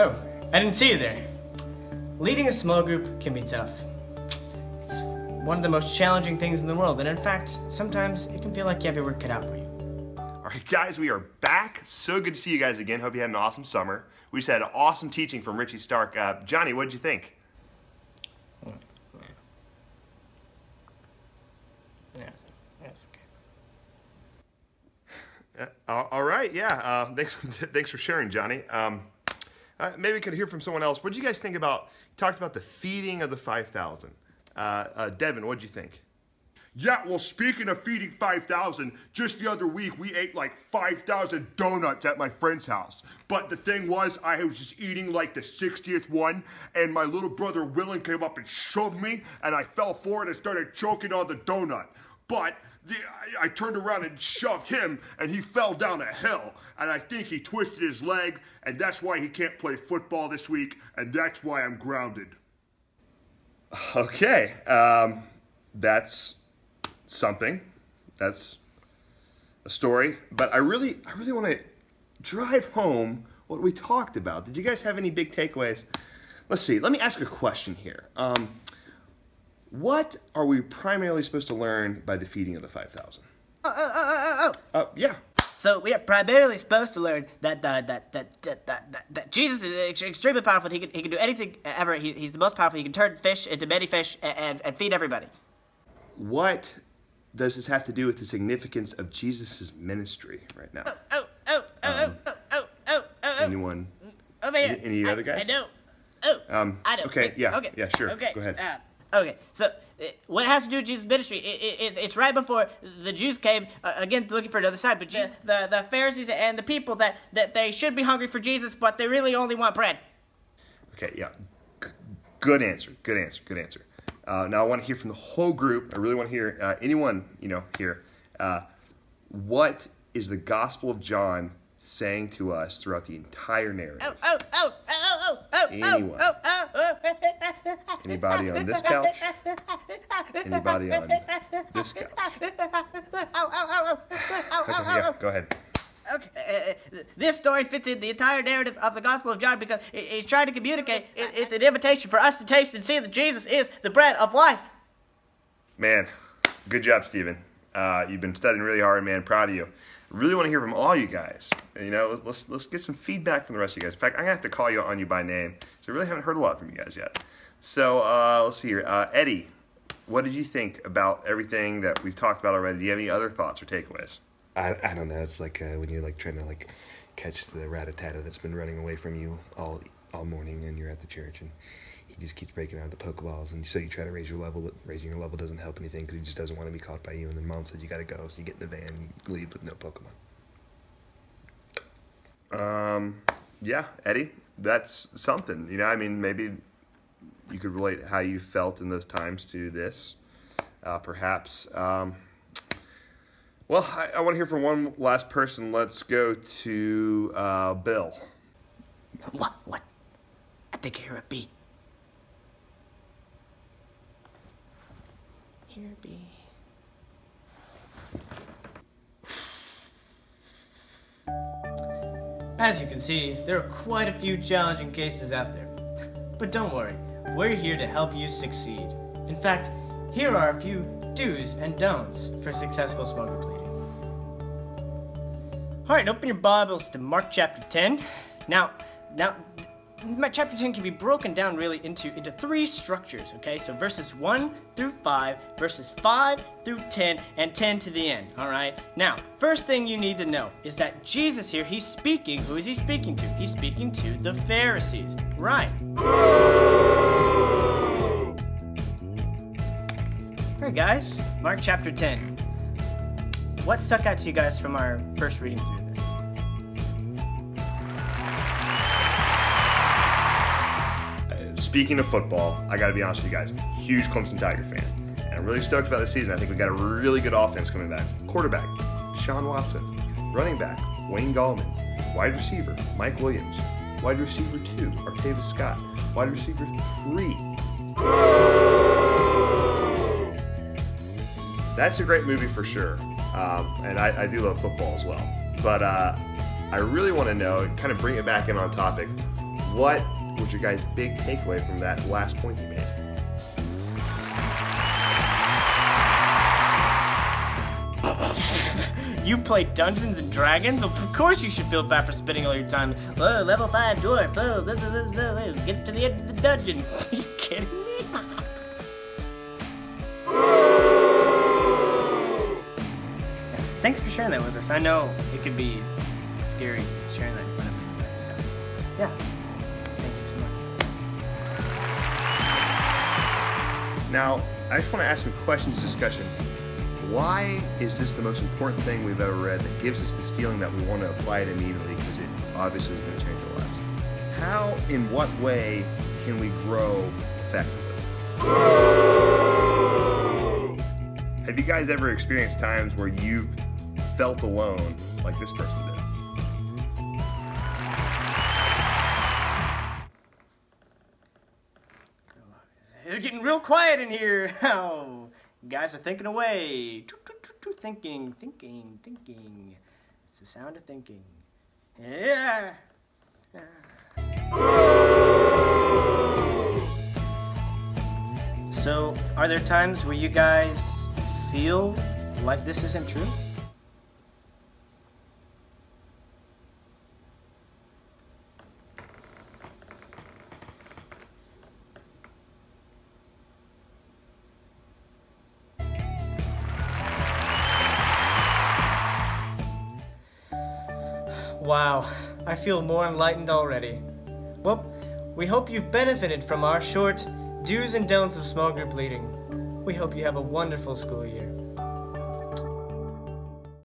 Oh, I didn't see you there. Leading a small group can be tough. It's one of the most challenging things in the world, and in fact, sometimes it can feel like you have your work cut out for you. All right, guys, we are back. So good to see you guys again. Hope you had an awesome summer. We just had an awesome teaching from Richie Stark. Johnny, what did you think? Yes, okay. All right, yeah. Thanks for sharing, Johnny. Maybe we could hear from someone else. What did you guys think about? You talked about the feeding of the 5,000. Devin, what did you think? Yeah, well, speaking of feeding 5,000, just the other week we ate like 5,000 donuts at my friend's house. But the thing was, I was just eating like the 60th one, and my little brother Willen came up and shoved me, and I fell forward and started choking on the donut. But I turned around and shoved him, and he fell down a hill, and I think he twisted his leg, and that's why he can't play football this week, and that's why I'm grounded. Okay, that's something. That's a story. But I really want to drive home what we talked about. Did you guys have any big takeaways? Let's see. Let me ask a question here. What are we primarily supposed to learn by the feeding of the 5,000? Yeah. So we are primarily supposed to learn that Jesus is extremely powerful. He can do anything ever. He's the most powerful. He can turn fish into many fish and feed everybody. What does this have to do with the significance of Jesus' ministry right now? Anyone? Over here. Any other guys? I know. I know. Okay, yeah, okay. Yeah, sure. Okay. Go ahead. Okay, so what it has to do with Jesus' ministry, it's right before the Jews came, again, looking for another side, but the Pharisees and the people that they should be hungry for Jesus, but they really only want bread. Okay, yeah. Good answer. Now I want to hear from the whole group. I really want to hear anyone, here. What is the Gospel of John saying to us throughout the entire narrative? Anyone? Anybody on this couch? Anybody on this couch? Okay, yeah, go ahead. Okay, this story fits in the entire narrative of the Gospel of John because it's trying to communicate. It's an invitation for us to taste and see that Jesus is the bread of life. Man, good job, Stephen. You've been studying really hard, man. Proud of you. I really want to hear from all you guys. Let's get some feedback from the rest of you guys. In fact, I'm gonna have to call you on you by name. So I really haven't heard a lot from you guys yet. So let's see here. Eddie, what did you think about everything that we've talked about already? Do you have any other thoughts or takeaways? I don't know. It's like when you're like trying to like catch the rat-a-tat-a that's been running away from you all morning, and you're at the church, and he just keeps breaking out the Pokeballs, and so you try to raise your level, but raising your level doesn't help anything because he just doesn't want to be caught by you. And then mom says you got to go, so you get in the van, and you leave with no Pokemon. Yeah, Eddie, that's something. I mean, maybe you could relate how you felt in those times to this, perhaps. Well, I want to hear from one last person. Let's go to Bill. What? I think I hear a bee. Hear a bee. As you can see, there are quite a few challenging cases out there. But don't worry, we're here to help you succeed. In fact, here are a few do's and don'ts for successful small group leading. Alright, open your Bibles to Mark chapter 10. Now, chapter 10 can be broken down really into three structures, okay? So verses 1 through 5, verses 5 through 10, and 10 to the end, alright? Now, first thing you need to know is that Jesus here, he's speaking. Who is he speaking to? He's speaking to the Pharisees, right? Alright guys, Mark chapter 10. What stuck out to you guys from our first reading through this? Speaking of football, I got to be honest with you guys, huge Clemson Tiger fan. And I'm really stoked about this season. I think we've got a really good offense coming back. Quarterback, Deshaun Watson. Running back, Wayne Gallman. Wide receiver, Mike Williams. Wide receiver 2, Artavis Scott. Wide receiver 3. That's a great movie for sure. And I do love football as well. But I really want to know, kind of bring it back in on topic, what was your guys' big takeaway from that last point you made? You play Dungeons and Dragons? Of course you should feel bad for spending all your time. Whoa, level 5 dwarf. Whoa, get to the end of the dungeon. Are you kidding me? Thanks for sharing that with us. I know it could be scary sharing that in front of everybody. So, yeah. Thank you so much. Now, I just want to ask some questions of discussion. Why is this the most important thing we've ever read that gives us this feeling that we want to apply it immediately because it obviously is going to change our lives? How, in what way can we grow effectively? Have you guys ever experienced times where you've felt alone like this person did? It's getting real quiet in here. Oh, you guys are thinking away. Thinking. It's the sound of thinking. Yeah. So, are there times where you guys feel like this isn't true? Wow, I feel more enlightened already. Well, we hope you've benefited from our short do's and don'ts of small group leading. We hope you have a wonderful school year.